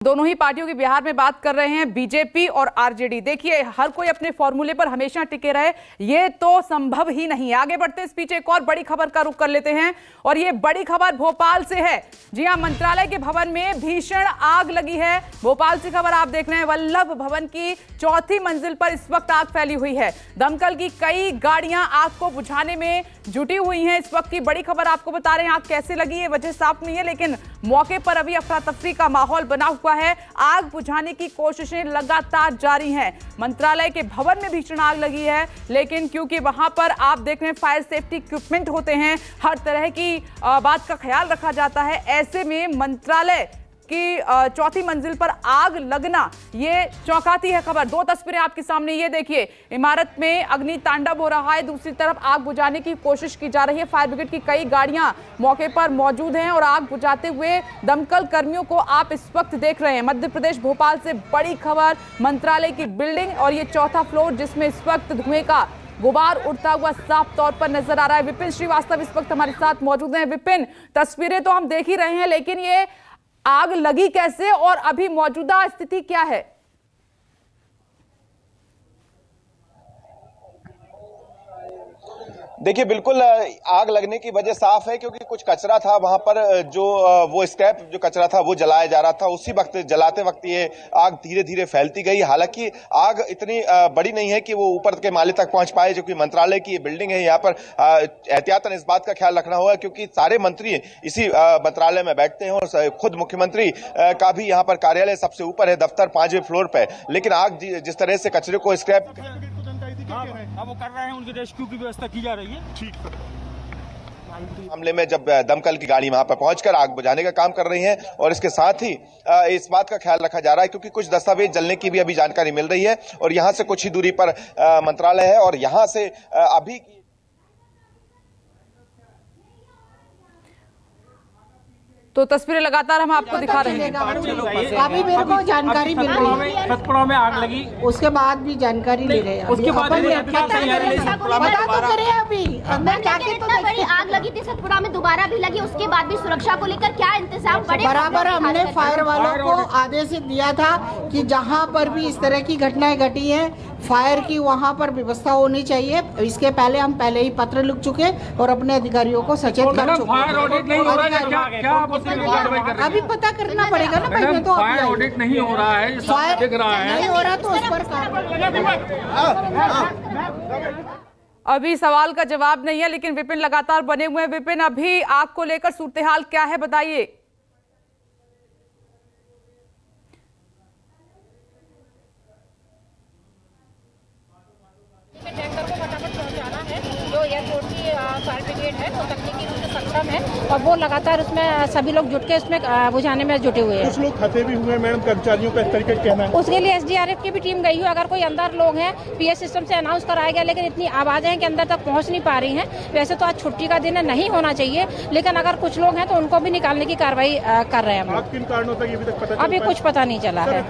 दोनों ही पार्टियों की बिहार में बात कर रहे हैं, बीजेपी और आरजेडी। देखिए, हर कोई अपने फॉर्मूले पर हमेशा टिके रहे, ये तो संभव ही नहीं है। आगे बढ़ते इस बीच एक और बड़ी खबर का रुख कर लेते हैं और ये बड़ी खबर भोपाल से है। जी हां, मंत्रालय के भवन में भीषण आग लगी है। भोपाल से खबर आप देख रहे हैं। वल्लभ भवन की चौथी मंजिल पर इस वक्त आग फैली हुई है। दमकल की कई गाड़ियां आग को बुझाने में जुटी हुई हैं। इस वक्त की बड़ी खबर आपको बता रहे हैं। आग कैसे लगी है वजह साफ नहीं है, लेकिन मौके पर अभी अफरा तफरी का माहौल बना हुआ है। आग बुझाने की कोशिशें लगातार जारी हैं। मंत्रालय के भवन में भीषण आग लगी है, लेकिन क्योंकि वहां पर आप देख रहे हैं फायर सेफ्टी इक्विपमेंट होते हैं, हर तरह की बात का ख्याल रखा जाता है। ऐसे में मंत्रालय की चौथी मंजिल पर आग लगना ये चौंकाती है खबर। दो तस्वीरें आपके सामने, ये देखिए, इमारत में अग्नि तांडव हो रहा है, दूसरी तरफ आग बुझाने की कोशिश की जा रही है। फायर ब्रिगेड की कई गाड़ियां मौके पर मौजूद हैं और आग बुझाते हुए दमकल कर्मियों को आप इस वक्त देख रहे हैं। मध्य प्रदेश भोपाल से बड़ी खबर, मंत्रालय की बिल्डिंग और ये चौथा फ्लोर जिसमें इस वक्त धुएं का गुबार उड़ता हुआ साफ तौर पर नजर आ रहा है। विपिन श्रीवास्तव इस वक्त हमारे साथ मौजूद हैं। विपिन, तस्वीरें तो हम देख ही रहे हैं, लेकिन ये आग लगी कैसे और अभी मौजूदा स्थिति क्या है? देखिए, बिल्कुल आग लगने की वजह साफ है, क्योंकि कुछ कचरा था वहां पर, जो वो स्क्रैप जो कचरा था वो जलाया जा रहा था। उसी वक्त जलाते वक्त ये आग धीरे धीरे फैलती गई। हालांकि आग इतनी बड़ी नहीं है कि वो ऊपर के माले तक पहुंच पाए, जो कि मंत्रालय की ये बिल्डिंग है। यहाँ पर एहतियातन इस बात का ख्याल रखना होगा, क्योंकि सारे मंत्री इसी मंत्रालय में बैठते हैं और खुद मुख्यमंत्री का भी यहाँ पर कार्यालय सबसे ऊपर है, दफ्तर 5वें फ्लोर पर। लेकिन आग जिस तरह से कचरे को स्क्रैप वो कर रहे हैं, उनकी रेस्क्यू की व्यवस्था की जा रही है। ठीक मामले में जब दमकल की गाड़ी वहां पर पहुंचकर आग बुझाने का काम कर रही है, और इसके साथ ही इस बात का ख्याल रखा जा रहा है, क्योंकि कुछ दस्तावेज जलने की भी अभी जानकारी मिल रही है। और यहां से कुछ ही दूरी पर मंत्रालय है और यहां से अभी तो तस्वीरें लगातार हम आपको दिखा रहे हैं। अभी मेरे को जानकारी मिल रही है, सतपुड़ा में आग लगी, उसके बाद भी जानकारी ले रहे हैं। उसके बाद पता तो करें अभी अंदर जाके। इतना बड़ी आग लगी थी सतपुड़ा में, दोबारा भी लगी, उसके बाद भी सुरक्षा को लेकर क्या इंतजाम बड़े बराबर हमने फायर वालों को आदेश दिया था कि जहां पर भी इस तरह की घटनाएं घटी हैं, फायर की वहां पर व्यवस्था होनी चाहिए। इसके पहले हम पहले ही पत्र लिख चुके और अपने अधिकारियों को सचेत कर चुके। अभी पता करना पड़ेगा ना भाई, मैं तो फायर ऑडिट नहीं हो रहा है, फायर दिख रहा है नहीं हो रहा तो उस पर अभी सवाल का जवाब नहीं है, लेकिन विपिन लगातार बने हुए हैं। विपिन, अभी आग को लेकर सूरत-ए-हाल क्या है, बताइए। टैंकर को फटाफट पहुंचाना है, जो एयरपोर्ट की फायर ब्रिगेड है वो तकनीकी रूप से सक्षम है और वो लगातार उसमें सभी लोग जुट के उसमें बुझाने में जुटे हुए हैं। कुछ लोग फंसे भी हुए हैं मैडम, कर्मचारियों का इस तरीके से कहना है। उसके लिए एसडीआरएफ की भी टीम गई है। अगर कोई अंदर लोग हैं, पीएस सिस्टम से अनाउंस कराया गया, लेकिन इतनी आवाजें हैं कि अंदर तक पहुंच नहीं पा रही हैं। वैसे तो आज छुट्टी का दिन है, नहीं होना चाहिए, लेकिन अगर कुछ लोग हैं तो उनको भी निकालने की कार्रवाई कर रहे हैं हम लोग। किन कारणों से अभी तक पता अभी कुछ पता नहीं चला है।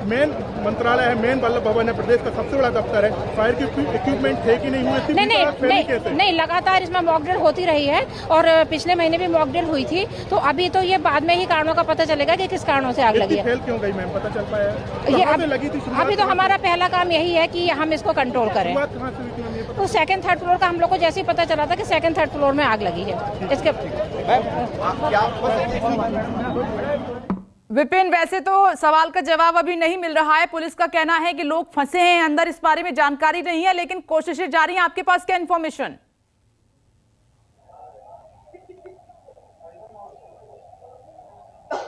मेन मंत्रालय है, मेन वल्लभ भवन है, प्रदेश का सबसे बड़ा दफ्तर है। फायर की इक्विपमेंट थे कि नहीं हुए? नहीं, लगातार इसमें मॉक ड्रिल होती रही है और पिछले महीने भी मॉक ड्रिल हुई थी। तो अभी तो ये बाद में ही कारणों का पता चलेगा कि किस कारणों से आग लगी है। फेल क्यों गई मैम, पता चल पाया? ये लगी थी अभी तो हमारा पहला काम यही है कि हम इसको कंट्रोल करें। तो सेकंड थर्ड फ्लोर का हम लोग को जैसे ही पता चला था कि सेकंड थर्ड फ्लोर में आग लगी है। इसके विपिन, वैसे तो सवाल का जवाब अभी नहीं मिल रहा है। पुलिस का कहना है कि लोग फंसे हैं अंदर, इस बारे में जानकारी नहीं है, लेकिन कोशिशें जारी हैं। आपके पास क्या इंफॉर्मेशन?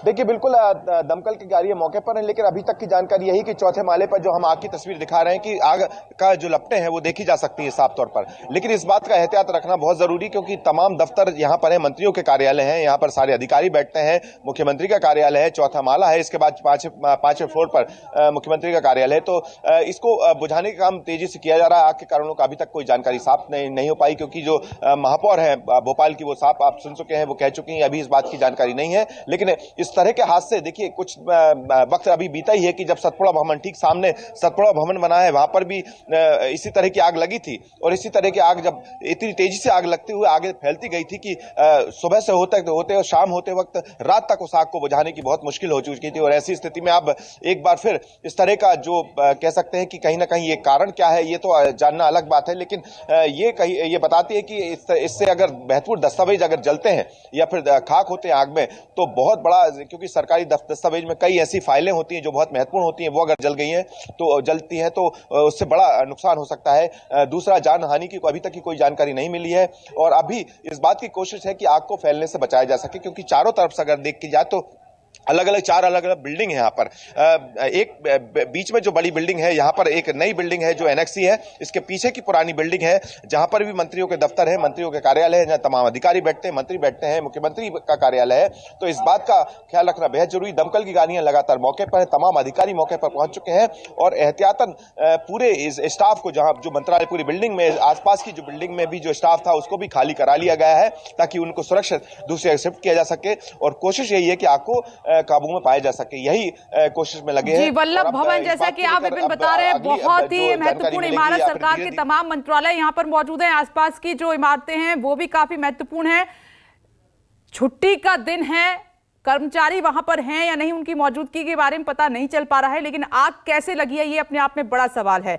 देखिए, बिल्कुल दमकल की गाड़ी मौके पर है, लेकिन अभी तक की जानकारी यही कि चौथे माले पर जो हम आग की तस्वीर दिखा रहे हैं कि आग का जो लपटें हैं वो देखी जा सकती है साफ तौर पर। लेकिन इस बात का एहतियात रखना बहुत जरूरी, क्योंकि तमाम दफ्तर यहाँ पर है, मंत्रियों के कार्यालय हैं, यहाँ पर सारे अधिकारी बैठते हैं, मुख्यमंत्री का कार्यालय है, चौथा माला है, इसके बाद पांचवें फ्लोर पर मुख्यमंत्री का कार्यालय है। तो इसको बुझाने का काम तेजी से किया जा रहा है। आग के कारणों का अभी तक कोई जानकारी साफ नहीं हो पाई, क्योंकि जो महापौर है भोपाल की वो साफ आप सुन चुके हैं, वो कह चुकी हैं, अभी इस बात की जानकारी नहीं है। लेकिन इस इस तरह के हादसे देखिए कुछ वक्त अभी बीता ही है कि जब सतपुड़ा भवन ठीक सामने सतपुड़ा भवन बना है, वहां पर भी इसी तरह की आग लगी थी और इसी तरह की आग जब इतनी तेजी से आग लगते हुए आगे फैलती गई थी कि सुबह से होते और शाम होते वक्त रात तक उस आग को बुझाने की बहुत मुश्किल हो चुकी थी। और ऐसी स्थिति में अब एक बार फिर इस तरह का जो कह सकते हैं कि कहीं ना कहीं ये कारण क्या है, ये तो जानना अलग बात है, लेकिन ये बताती है कि इससे अगर महत्वपूर्ण दस्तावेज अगर जलते हैं या फिर खाक होते हैं आग में तो बहुत बड़ा, क्योंकि सरकारी दस्तावेज में कई ऐसी फाइलें होती हैं जो बहुत महत्वपूर्ण होती हैं, वो अगर जलती हैं तो उससे बड़ा नुकसान हो सकता है। दूसरा, जान हानि की अभी तक की कोई जानकारी नहीं मिली है और अभी इस बात की कोशिश है कि आग को फैलने से बचाया जा सके, क्योंकि चारों तरफ से अगर देख की जाए तो चार अलग अलग बिल्डिंग है यहाँ पर। एक बीच में जो बड़ी बिल्डिंग है, यहाँ पर एक नई बिल्डिंग है जो एनेक्सी है, इसके पीछे की पुरानी बिल्डिंग है जहाँ पर भी मंत्रियों के दफ्तर है, मंत्रियों के कार्यालय है, जहाँ तमाम अधिकारी बैठते हैं, मंत्री बैठते हैं, मुख्यमंत्री का कार्यालय है। तो इस बात का ख्याल रखना बेहद जरूरी। दमकल की गाड़ियां लगातार मौके पर है, तमाम अधिकारी मौके पर पहुंच चुके हैं और एहतियातन पूरे इस स्टाफ को, जहां जो मंत्रालय पूरी बिल्डिंग में, आसपास की जो बिल्डिंग में भी जो स्टाफ था उसको भी खाली करा लिया गया है ताकि उनको सुरक्षित दूसरी जगह शिफ्ट किया जा सके और कोशिश यही है कि आग को काबू में पाया जा सके। यही कोशिश में लगे हैं। जी, वल्लभ भवन जैसा कि आप विपिन बता रहे हैं, बहुत ही महत्वपूर्ण इमारत, सरकार के तमाम मंत्रालय यहाँ पर मौजूद हैं, आसपास की जो इमारतें हैं वो भी काफी महत्वपूर्ण है। छुट्टी का दिन है, कर्मचारी वहां पर हैं या नहीं, उनकी मौजूदगी के बारे में पता नहीं चल पा रहा है, लेकिन आग कैसे लगी है ये अपने आप में बड़ा सवाल है।